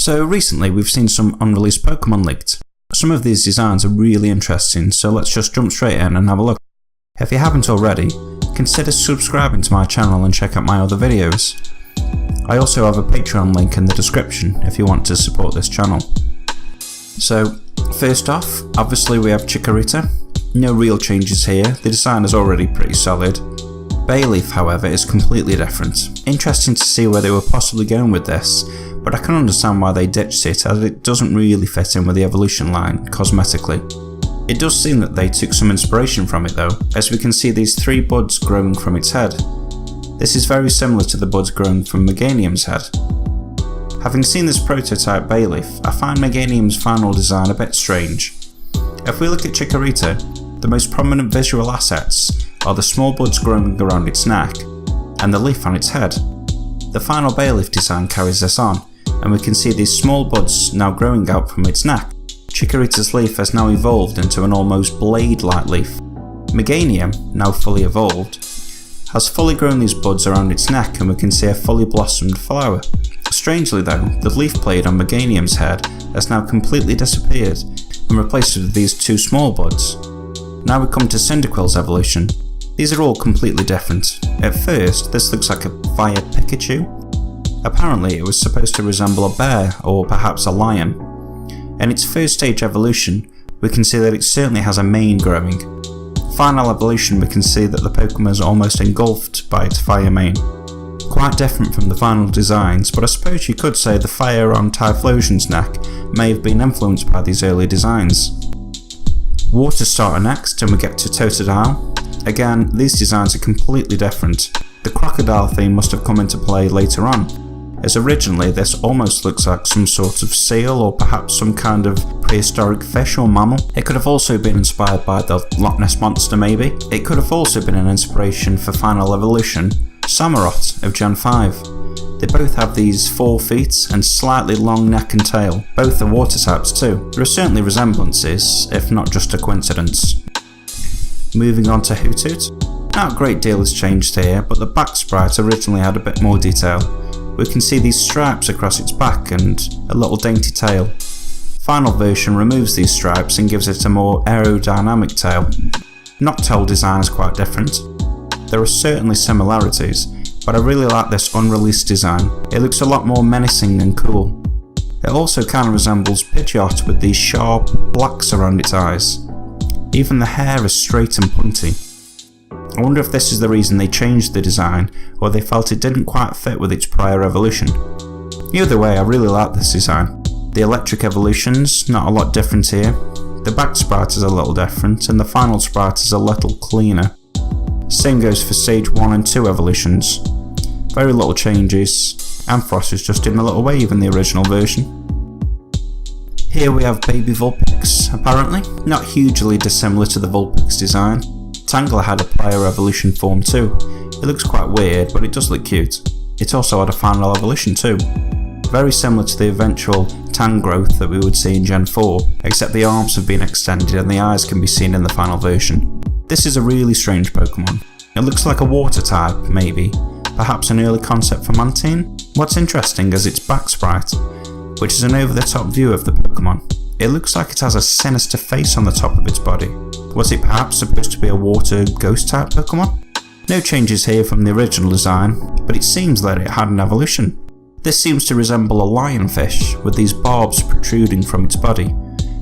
So recently we've seen some unreleased Pokemon leaked. Some of these designs are really interesting, so let's just jump straight in and have a look. If you haven't already, consider subscribing to my channel and check out my other videos. I also have a Patreon link in the description if you want to support this channel. So first off, obviously we have Chikorita. No real changes here, the design is already pretty solid. Bayleaf, however, is completely different. Interesting to see where they were possibly going with this, but I can understand why they ditched it, as it doesn't really fit in with the evolution line cosmetically. It does seem that they took some inspiration from it though, as we can see these 3 buds growing from its head. This is very similar to the buds growing from Meganium's head. Having seen this prototype Bayleaf, I find Meganium's final design a bit strange. If we look at Chikorita, the most prominent visual assets are the small buds growing around its neck and the leaf on its head. The final Bayleaf design carries this on, and we can see these small buds now growing out from its neck. Chikorita's leaf has now evolved into an almost blade-like leaf. Meganium, now fully evolved, has fully grown these buds around its neck, and we can see a fully blossomed flower. Strangely though, the leaf blade on Meganium's head has now completely disappeared and replaced with these 2 small buds. Now we come to Cyndaquil's evolution. These are all completely different. At first, this looks like a fire Pikachu. Apparently it was supposed to resemble a bear or perhaps a lion. In its first stage evolution, we can see that it certainly has a mane growing. Final evolution, we can see that the Pokemon is almost engulfed by its fire mane. Quite different from the final designs, but I suppose you could say the fire on Typhlosion's neck may have been influenced by these early designs. Water Starter next, and we get to Totodile. Again, these designs are completely different. The crocodile theme must have come into play later on, as originally this almost looks like some sort of seal or perhaps some kind of prehistoric fish or mammal. It could have also been inspired by the Loch Ness Monster maybe. It could have also been an inspiration for Final Evolution, Samurott of Gen 5. They both have these 4 feet and slightly long neck and tail. Both are water types too. There are certainly resemblances, if not just a coincidence. Moving on to Hoothoot. Not a great deal has changed here, but the back sprite originally had a bit more detail. We can see these stripes across its back and a little dainty tail. Final version removes these stripes and gives it a more aerodynamic tail. Noctowl design is quite different. There are certainly similarities, but I really like this unreleased design. It looks a lot more menacing and cool. It also kind of resembles Pidgeot with these sharp blacks around its eyes. Even the hair is straight and pointy. I wonder if this is the reason they changed the design, or they felt it didn't quite fit with its prior evolution. Either way, I really like this design. The electric evolution's not a lot different here. The back sprite is a little different, and the final sprite is a little cleaner. Same goes for stage 1 and 2 evolutions. Very little changes. Ampharos is just in a little wave in the original version. Here we have Baby Vulpix, apparently. Not hugely dissimilar to the Vulpix design. Tangela had a prior evolution form too. It looks quite weird, but it does look cute. It also had a final evolution too. Very similar to the eventual Tangrowth that we would see in Gen 4, except the arms have been extended and the eyes can be seen in the final version. This is a really strange Pokemon. It looks like a water type, maybe. Perhaps an early concept for Mantine? What's interesting is its back sprite, which is an over-the-top view of the Pokemon. It looks like it has a sinister face on the top of its body. Was it perhaps supposed to be a water ghost type Pokemon? No changes here from the original design, but it seems that it had an evolution. This seems to resemble a lionfish, with these barbs protruding from its body.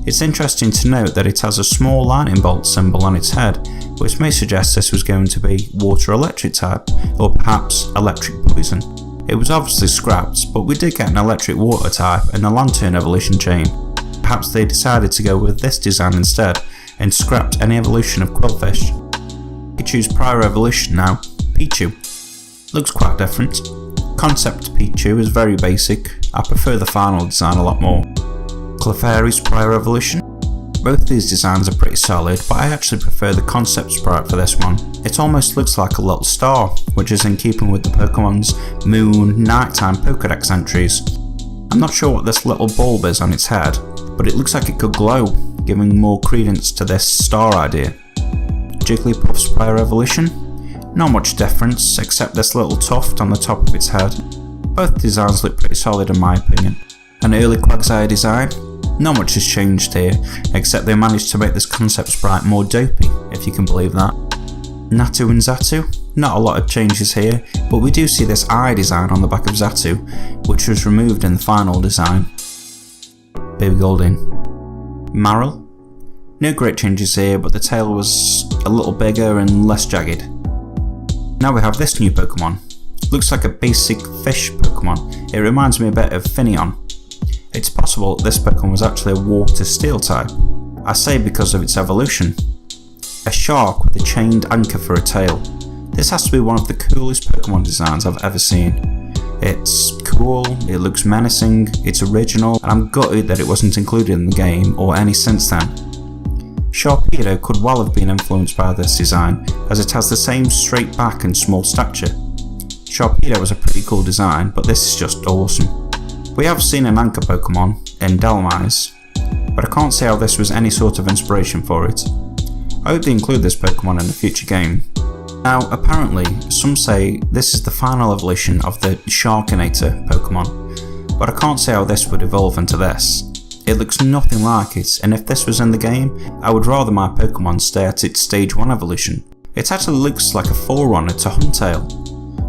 It's interesting to note that it has a small lightning bolt symbol on its head, which may suggest this was going to be water electric type, or perhaps electric poison. It was obviously scrapped, but we did get an electric water type in the Lantern evolution chain. Perhaps they decided to go with this design instead, and scrapped any evolution of Quillfish. Pikachu's prior evolution now, Pichu. Looks quite different. Concept Pichu is very basic. I prefer the final design a lot more. Clefairy's prior evolution. Both these designs are pretty solid, but I actually prefer the concept sprite for this one. It almost looks like a little star, which is in keeping with the Pokemon's moon, nighttime Pokedex entries. I'm not sure what this little bulb is on its head, but it looks like it could glow, giving more credence to this star idea. Jigglypuff's prior evolution. Not much difference, except this little tuft on the top of its head. Both designs look pretty solid in my opinion. An early Quagsire design? Not much has changed here, except they managed to make this concept sprite more dopey, if you can believe that. Natu and Xatu? Not a lot of changes here, but we do see this eye design on the back of Xatu, which was removed in the final design. Baby Goldeen. Marill? No great changes here, but the tail was a little bigger and less jagged. Now we have this new Pokemon. Looks like a basic fish Pokemon. It reminds me a bit of Finneon. It's possible this Pokemon was actually a water steel type. I say because of its evolution. A shark with a chained anchor for a tail. This has to be one of the coolest Pokemon designs I've ever seen. It's cool, it looks menacing, it's original, and I'm gutted that it wasn't included in the game or any since then. Sharpedo could well have been influenced by this design, as it has the same straight back and small stature. Sharpedo was a pretty cool design, but this is just awesome. We have seen an anchor Pokemon in Dhelmise, but I can't see how this was any sort of inspiration for it. I hope they include this Pokemon in a future game. Now, apparently, some say this is the final evolution of the Sharkinator Pokemon, but I can't see how this would evolve into this. It looks nothing like it, and if this was in the game, I would rather my Pokemon stay at its stage 1 evolution. It actually looks like a forerunner to Huntail.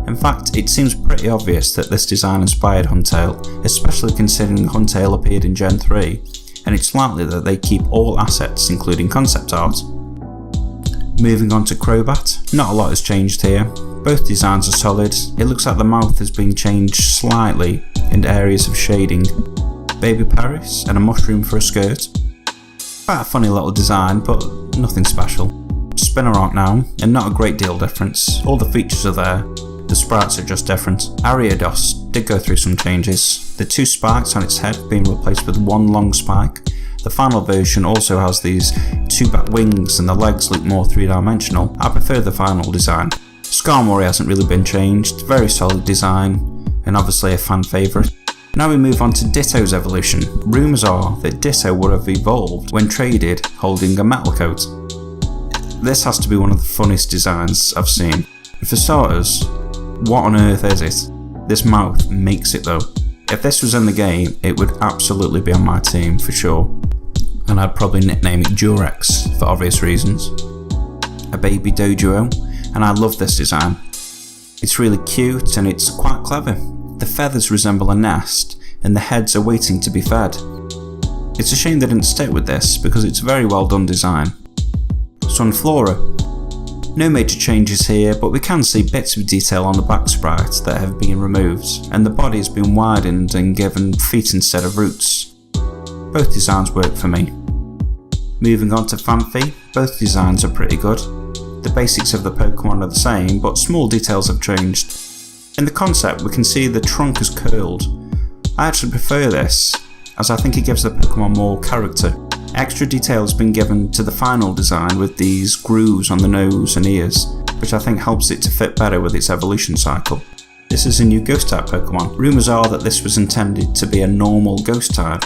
In fact, it seems pretty obvious that this design inspired Huntail, especially considering Huntail appeared in Gen 3, and it's likely that they keep all assets including concept art. Moving on to Crobat, not a lot has changed here. Both designs are solid. It looks like the mouth has been changed slightly in areas of shading. Baby Paris and a mushroom for a skirt. Quite a funny little design, but nothing special. Spinarak now, and not a great deal difference. All the features are there, the sprites are just different. Ariados did go through some changes. The 2 spikes on its head being replaced with 1 long spike. The final version also has these 2 back wings and the legs look more 3-dimensional. I prefer the final design. Skarmory hasn't really been changed, very solid design, and obviously a fan favourite. Now we move on to Ditto's evolution. Rumours are that Ditto would have evolved when traded holding a metal coat. This has to be one of the funniest designs I've seen. For starters, what on earth is it? This mouth makes it though. If this was in the game, it would absolutely be on my team for sure. And I'd probably nickname it Durex for obvious reasons. A baby Doduo, and I love this design. It's really cute and it's quite clever. The feathers resemble a nest and the heads are waiting to be fed. It's a shame they didn't stick with this because it's a very well done design. Sunflora. No major changes here, but we can see bits of detail on the back sprite that have been removed, and the body has been widened and given feet instead of roots. Both designs work for me. Moving on to Phanpy, both designs are pretty good. The basics of the Pokemon are the same, but small details have changed. In the concept, we can see the trunk is curled. I actually prefer this, as I think it gives the Pokemon more character. Extra detail has been given to the final design with these grooves on the nose and ears, which I think helps it to fit better with its evolution cycle. This is a new Ghost type Pokemon. Rumours are that this was intended to be a normal Ghost type,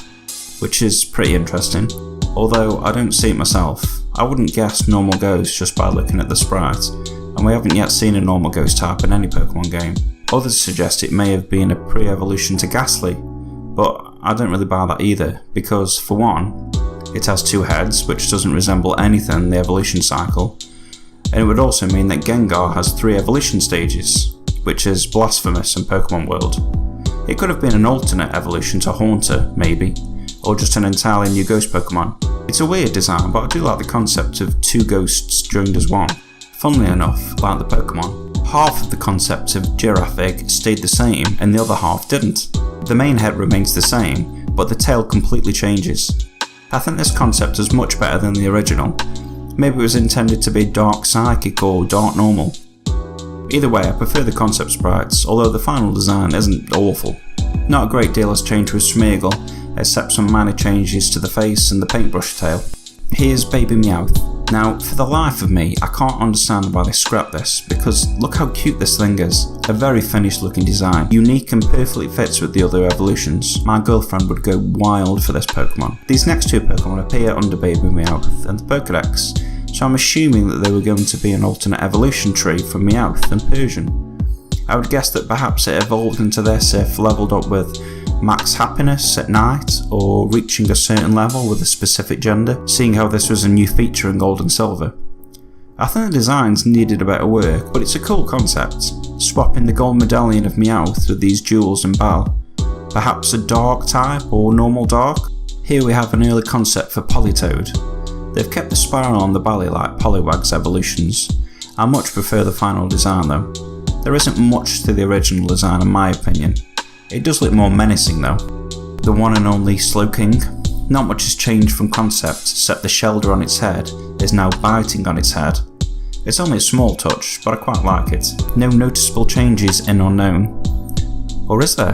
which is pretty interesting. Although I don't see it myself, I wouldn't guess normal Ghost just by looking at the sprite, and we haven't yet seen a normal Ghost type in any Pokemon game. Others suggest it may have been a pre-evolution to Ghastly, but I don't really buy that either, because for one, it has 2 heads, which doesn't resemble anything in the evolution cycle, and it would also mean that Gengar has 3 evolution stages, which is blasphemous in Pokemon World. It could have been an alternate evolution to Haunter, maybe, or just an entirely new Ghost Pokemon. It's a weird design, but I do like the concept of 2 ghosts joined as one. Funnily enough, like the Pokemon, half of the concept of Giraffe Egg stayed the same and the other half didn't. The main head remains the same, but the tail completely changes. I think this concept is much better than the original. Maybe it was intended to be Dark Psychic or Dark Normal. Either way, I prefer the concept sprites, although the final design isn't awful. Not a great deal has changed with Smeargle, except some minor changes to the face and the paintbrush tail. Here's Baby Meowth. Now, for the life of me, I can't understand why they scrapped this, because look how cute this thing is. A very finished looking design, unique and perfectly fits with the other evolutions. My girlfriend would go wild for this Pokemon. These next 2 Pokemon appear under Baby Meowth and the Pokedex, so I'm assuming that they were going to be an alternate evolution tree from Meowth and Persian. I would guess that perhaps it evolved into this if levelled up with max happiness at night, or reaching a certain level with a specific gender, seeing how this was a new feature in Gold and Silver. I think the designs needed a bit of work, but it's a cool concept, swapping the gold medallion of Meowth with these jewels and Bal. Perhaps a dark type or normal dark? Here we have an early concept for Politoed. They've kept the spiral on the belly like Poliwag's evolutions. I much prefer the final design though. There isn't much to the original design in my opinion. It does look more menacing though. The one and only Slowking. Not much has changed from concept except the shelter on its head is now biting on its head. It's only a small touch, but I quite like it. No noticeable changes in Unknown. Or is there?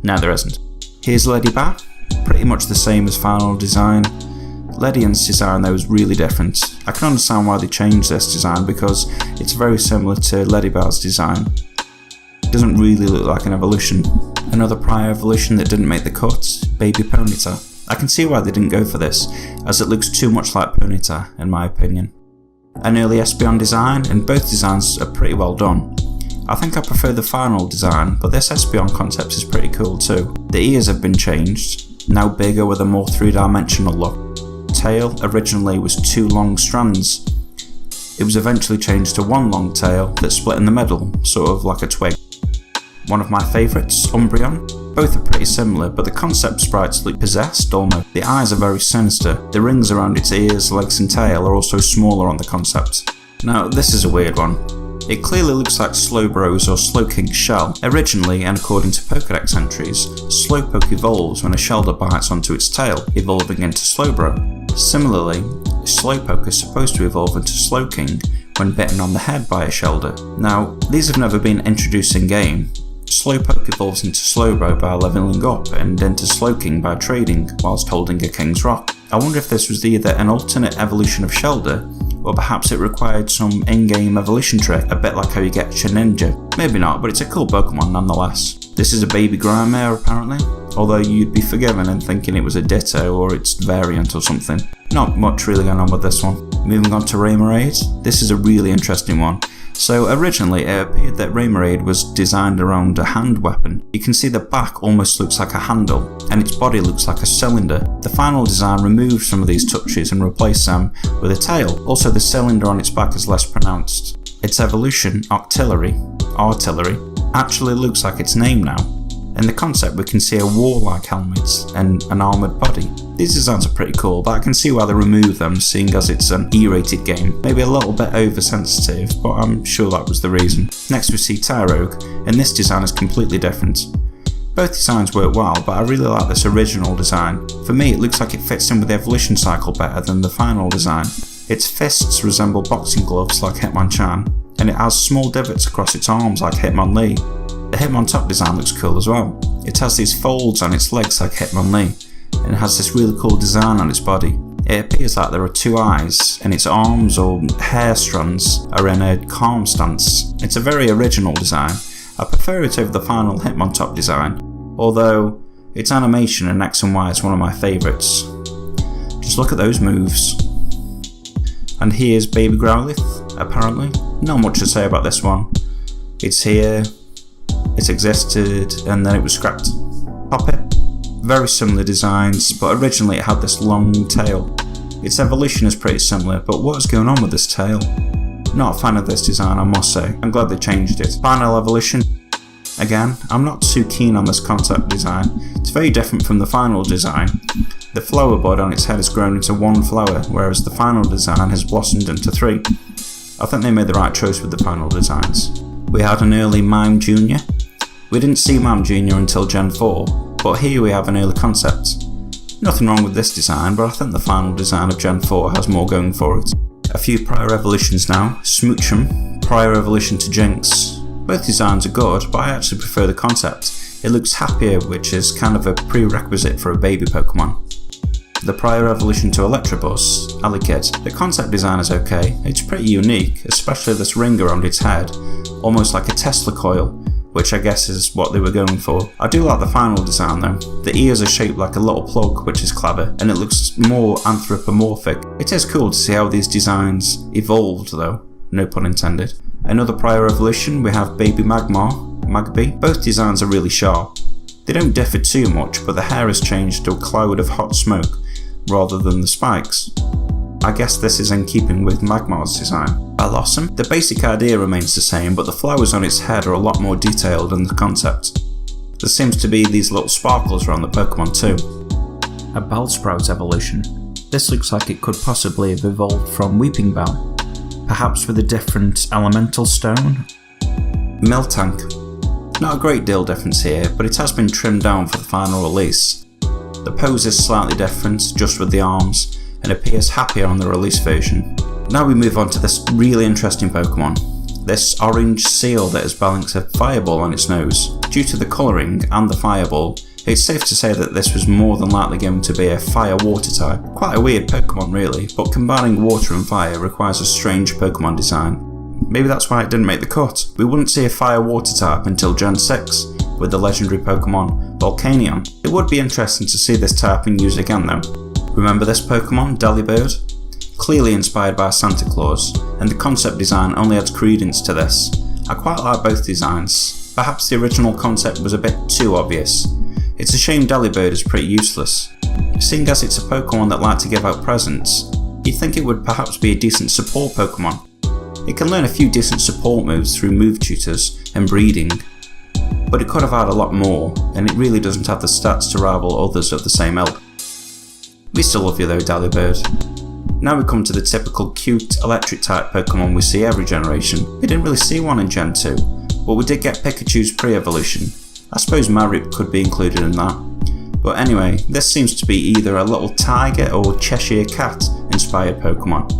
No, there isn't. Here's Lady Ba, pretty much the same as final design. Ledian's design though is really different. I can understand why they changed this design because it's very similar to Lady Ba's design. It doesn't really look like an evolution. Another prior evolution that didn't make the cut, Baby Ponyta. I can see why they didn't go for this, as it looks too much like Ponyta in my opinion. An early Espeon design, and both designs are pretty well done. I think I prefer the final design, but this Espeon concept is pretty cool too. The ears have been changed, now bigger with a more three-dimensional look. Tail originally was 2 long strands. It was eventually changed to 1 long tail that split in the middle, sort of like a twig. One of my favourites, Umbreon. Both are pretty similar, but the concept sprites look possessed almost. The eyes are very sinister. The rings around its ears, legs and tail are also smaller on the concept. Now this is a weird one. It clearly looks like Slowbro's or Slowking's shell. Originally, and according to Pokédex entries, Slowpoke evolves when a Shelder bites onto its tail, evolving into Slowbro. Similarly, Slowpoke is supposed to evolve into Slowking when bitten on the head by a Shelder. Now, these have never been introduced in game. Slowpoke evolves into Slowbro by leveling up and into Slowking by trading whilst holding a King's Rock. I wonder if this was either an alternate evolution of Shelder, or perhaps it required some in-game evolution trick, a bit like how you get Shedinja. Maybe not, but it's a cool Pokemon nonetheless. This is a baby Grimer apparently, although you'd be forgiven in thinking it was a Ditto or its variant or something. Not much really going on with this one. Moving on to Raymarade, this is a really interesting one. So originally it appeared that Raymarade was designed around a hand weapon. You can see the back almost looks like a handle, and its body looks like a cylinder. The final design removed some of these touches and replaced them with a tail. Also the cylinder on its back is less pronounced. Its evolution, Artillery, actually looks like its name now. In the concept we can see a warlike helmet and an armoured body. These designs are pretty cool, but I can see why they removed them seeing as it's an E-rated game. Maybe a little bit oversensitive, but I'm sure that was the reason. Next we see Tyrogue, and this design is completely different. Both designs work well, but I really like this original design. For me it looks like it fits in with the evolution cycle better than the final design. Its fists resemble boxing gloves like Hitmonchan, and it has small divots across its arms like Hitmonlee. The Hitmontop design looks cool as well. It has these folds on its legs like Hitmonlee, and it has this really cool design on its body. It appears like there are 2 eyes, and its arms or hair strands are in a calm stance. It's a very original design. I prefer it over the final Hitmontop design, although its animation in X and Y is one of my favourites. Just look at those moves. And here's Baby Growlithe, apparently. Not much to say about this one. It's here. It existed and then it was scrapped. Poppy. Very similar designs, but originally it had this long tail. Its evolution is pretty similar, but what is going on with this tail? Not a fan of this design, I must say. I'm glad they changed it. Final evolution. Again, I'm not too keen on this concept design. It's very different from the final design. The flower bud on its head has grown into 1 flower, whereas the final design has blossomed into 3. I think they made the right choice with the final designs. We had an early Mime Jr. We didn't see Mime Jr. until Gen 4, but here we have an early concept. Nothing wrong with this design, but I think the final design of Gen 4 has more going for it. A few prior evolutions now. Smoochum, prior evolution to Jinx. Both designs are good, but I actually prefer the concept. It looks happier, which is kind of a prerequisite for a baby Pokemon. The prior evolution to Electabuzz, Alikid. The concept design is okay. It's pretty unique, especially this ring around its head, almost like a Tesla coil, which I guess is what they were going for. I do like the final design though. The ears are shaped like a little plug, which is clever, and it looks more anthropomorphic. It is cool to see how these designs evolved though, no pun intended. Another prior evolution, we have Baby Magmar. Magby. Both designs are really sharp. They don't differ too much, but the hair has changed to a cloud of hot smoke rather than the spikes. I guess this is in keeping with Magmar's design. Blossom. The basic idea remains the same, but the flowers on its head are a lot more detailed in the concept. There seems to be these little sparkles around the Pokemon too. A Bellsprout evolution. This looks like it could possibly have evolved from Weeping Bell, perhaps with a different elemental stone. Miltank. Not a great deal difference here, but it has been trimmed down for the final release. The pose is slightly different, just with the arms, and appears happier on the release version. Now we move on to this really interesting Pokemon. This orange seal that has balanced a fireball on its nose. Due to the colouring and the fireball, it's safe to say that this was more than likely going to be a fire-water type. Quite a weird Pokemon really, but combining water and fire requires a strange Pokemon design. Maybe that's why it didn't make the cut. We wouldn't see a fire-water type until Gen 6, with the legendary Pokemon Volcanion. It would be interesting to see this type in use again though. Remember this Pokemon, Delibird? Clearly inspired by Santa Claus, and the concept design only adds credence to this. I quite like both designs. Perhaps the original concept was a bit too obvious. It's a shame Delibird is pretty useless. Seeing as it's a Pokemon that likes to give out presents, you'd think it would perhaps be a decent support Pokemon. It can learn a few decent support moves through move tutors and breeding, but it could have had a lot more, and it really doesn't have the stats to rival others of the same ilk. We still love you though, Delibird. Now we come to the typical cute electric type Pokemon we see every generation. We didn't really see one in Gen 2, but we did get Pikachu's pre-evolution. I suppose Marip could be included in that. But anyway, this seems to be either a little tiger or Cheshire Cat inspired Pokemon.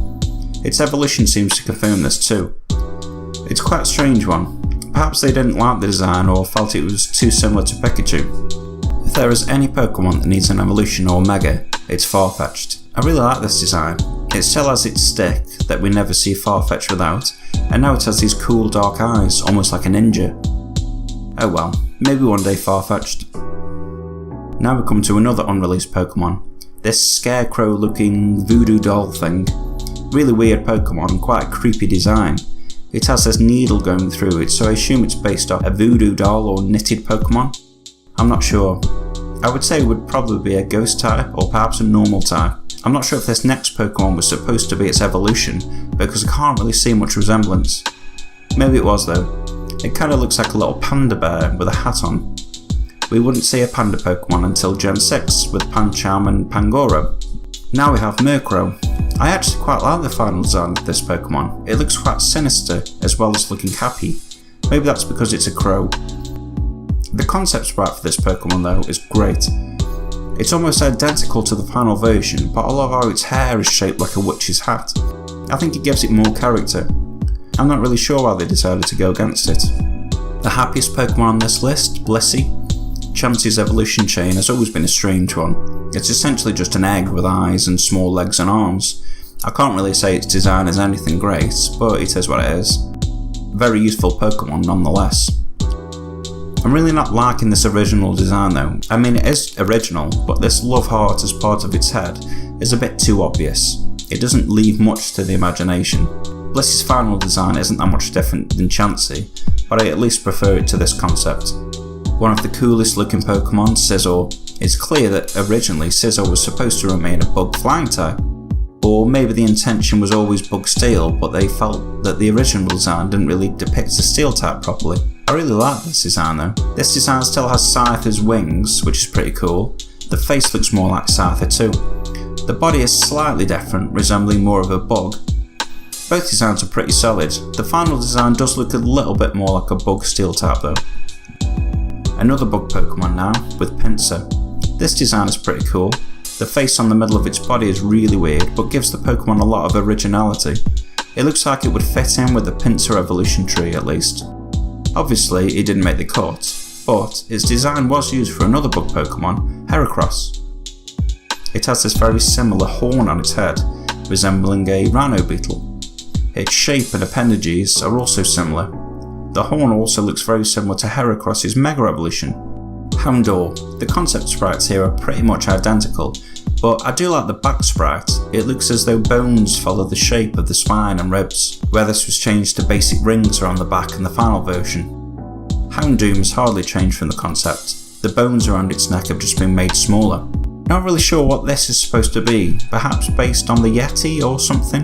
Its evolution seems to confirm this too. It's quite a strange one. Perhaps they didn't like the design or felt it was too similar to Pikachu. If there is any Pokemon that needs an evolution or Mega, it's Farfetch'd. I really like this design. It still has its stick that we never see Farfetch'd without, and now it has these cool dark eyes, almost like a ninja. Oh well, maybe one day Farfetch'd. Now we come to another unreleased Pokemon. This scarecrow looking voodoo doll thing. Really weird Pokemon, quite a creepy design. It has this needle going through it, so I assume it's based off a voodoo doll or knitted Pokemon. I'm not sure. I would say it would probably be a ghost type or perhaps a normal type. I'm not sure if this next Pokemon was supposed to be its evolution because I can't really see much resemblance. Maybe it was though. It kinda looks like a little panda bear with a hat on. We wouldn't see a panda Pokemon until Gen 6 with Pancham and Pangoro. Now we have Murkrow. I actually quite like the final design of this Pokemon. It looks quite sinister as well as looking happy. Maybe that's because it's a crow. The concept sprite for this Pokemon though is great. It's almost identical to the final version, but I love how its hair is shaped like a witch's hat. I think it gives it more character. I'm not really sure why they decided to go against it. The happiest Pokemon on this list, Blissey. Chansey's evolution chain has always been a strange one. It's essentially just an egg with eyes and small legs and arms. I can't really say its design is anything great, but it is what it is. Very useful Pokemon nonetheless. I'm really not liking this original design though. I mean it is original, but this love heart as part of its head is a bit too obvious. It doesn't leave much to the imagination. Blissey's final design isn't that much different than Chansey, but I at least prefer it to this concept. One of the coolest looking Pokemon, Scizor. It's clear that originally Scizor was supposed to remain a bug flying type. Or maybe the intention was always bug steel, but they felt that the original design didn't really depict the steel type properly. I really like this design though. This design still has Scyther's wings, which is pretty cool. The face looks more like Scyther too. The body is slightly different, resembling more of a bug. Both designs are pretty solid. The final design does look a little bit more like a bug steel type though. Another bug Pokemon now, with Pinsir. This design is pretty cool. The face on the middle of its body is really weird, but gives the Pokemon a lot of originality. It looks like it would fit in with the Pinsir evolution tree at least. Obviously it didn't make the cut, but its design was used for another bug Pokemon, Heracross. It has this very similar horn on its head, resembling a rhino beetle. Its shape and appendages are also similar. The horn also looks very similar to Heracross's Mega Evolution. Houndour. The concept sprites here are pretty much identical, but I do like the back sprite. It looks as though bones follow the shape of the spine and ribs, where this was changed to basic rings around the back in the final version. Houndoom has hardly changed from the concept. The bones around its neck have just been made smaller. Not really sure what this is supposed to be, perhaps based on the Yeti or something?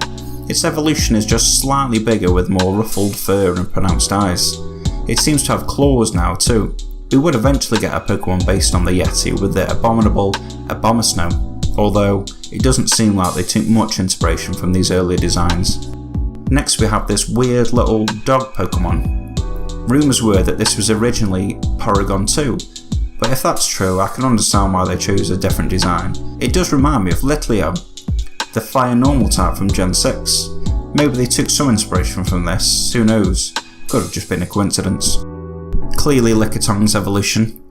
Its evolution is just slightly bigger with more ruffled fur and pronounced eyes. It seems to have claws now too. We would eventually get a Pokemon based on the Yeti with the abominable Abomasnow, although it doesn't seem like they took much inspiration from these earlier designs. Next we have this weird little dog Pokemon. Rumours were that this was originally Porygon 2, but if that's true I can understand why they chose a different design. It does remind me of Litleo, the fire normal type from Gen 6. Maybe they took some inspiration from this, who knows, could have just been a coincidence. Clearly Lickitung's evolution.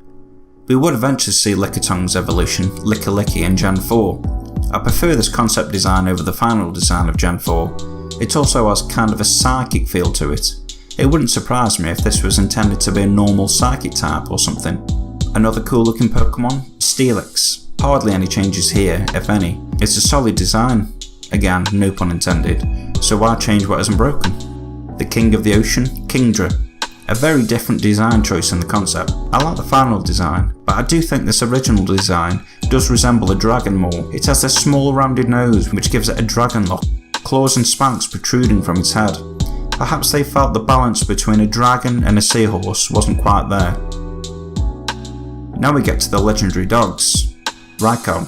We would eventually see Lickitung's evolution, Licky in Gen 4. I prefer this concept design over the final design of Gen 4. It also has kind of a psychic feel to it. It wouldn't surprise me if this was intended to be a normal psychic type or something. Another cool looking Pokemon, Steelix. Hardly any changes here, if any. It's a solid design. Again, no pun intended. So why change what isn't broken? The King of the Ocean, Kingdra. A very different design choice in the concept. I like the final design, but I do think this original design does resemble a dragon more. It has this small rounded nose which gives it a dragon look, claws and spikes protruding from its head. Perhaps they felt the balance between a dragon and a seahorse wasn't quite there. Now we get to the legendary dogs. Raikou.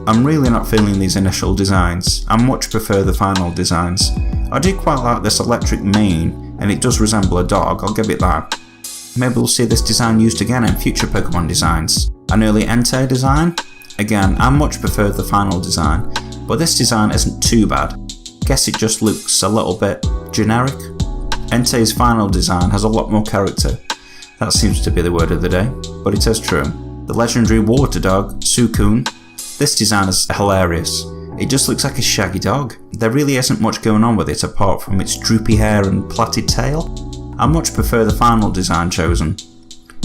I'm really not feeling these initial designs. I much prefer the final designs. I do quite like this electric mane, and it does resemble a dog, I'll give it that. Maybe we'll see this design used again in future Pokemon designs. An early Entei design? Again, I much prefer the final design, but this design isn't too bad. Guess it just looks a little bit generic. Entei's final design has a lot more character. That seems to be the word of the day, but it is true. The legendary water dog, Suicune. This design is hilarious. It just looks like a shaggy dog. There really isn't much going on with it apart from its droopy hair and plaited tail. I much prefer the final design chosen.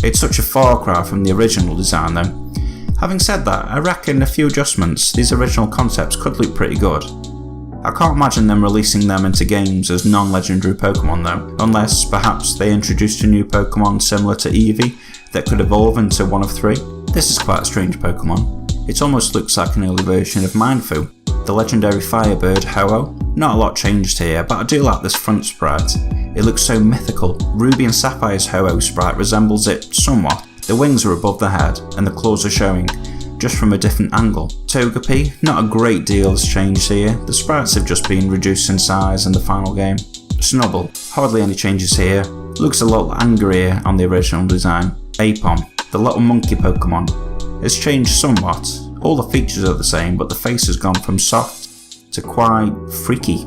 It's such a far cry from the original design though. Having said that, I reckon a few adjustments, these original concepts could look pretty good. I can't imagine them releasing them into games as non-legendary Pokemon though, unless perhaps they introduced a new Pokemon similar to Eevee that could evolve into one of three. This is quite a strange Pokemon. It almost looks like an early version of Mindfu. The legendary firebird Ho-Oh. Not a lot changed here, but I do like this front sprite. It looks so mythical. Ruby and Sapphire's Ho-Oh sprite resembles it somewhat. The wings are above the head and the claws are showing, just from a different angle. Togepi, not a great deal has changed here. The sprites have just been reduced in size in the final game. Snubbull, hardly any changes here. Looks a little angrier on the original design. Apom, the little monkey Pokemon. It's changed somewhat. All the features are the same, but the face has gone from soft to quite freaky.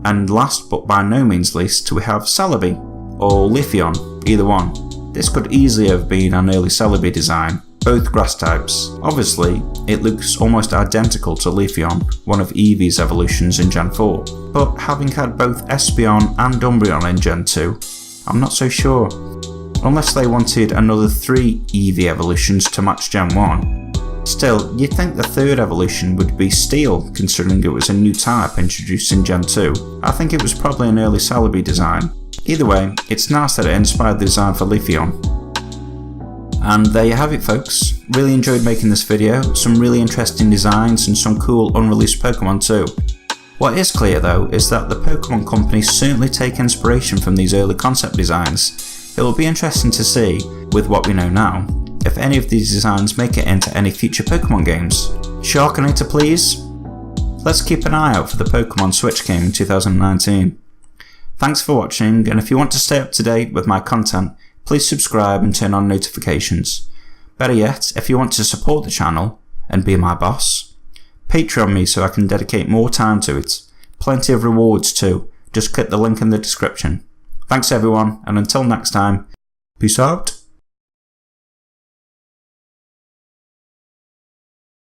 And last but by no means least, we have Celebi, or Leafeon, either one. This could easily have been an early Celebi design, both grass types. Obviously, it looks almost identical to Leafeon, one of Eevee's evolutions in Gen 4. But having had both Espeon and Umbreon in Gen 2, I'm not so sure. Unless they wanted another 3 Eevee evolutions to match Gen 1. Still, you'd think the third evolution would be Steel, considering it was a new type introduced in Gen 2. I think it was probably an early Celebi design. Either way, it's nice that it inspired the design for Leafeon. And there you have it folks. Really enjoyed making this video, some really interesting designs and some cool unreleased Pokemon too. What is clear though is that the Pokemon company certainly take inspiration from these early concept designs. It will be interesting to see, with what we know now, if any of these designs make it into any future Pokemon games. Sharkinator please? Let's keep an eye out for the Pokemon Switch game in 2019. Thanks for watching, and if you want to stay up to date with my content, please subscribe and turn on notifications. Better yet, if you want to support the channel and be my boss, Patreon me so I can dedicate more time to it. Plenty of rewards too, just click the link in the description. Thanks everyone, and until next time, peace out.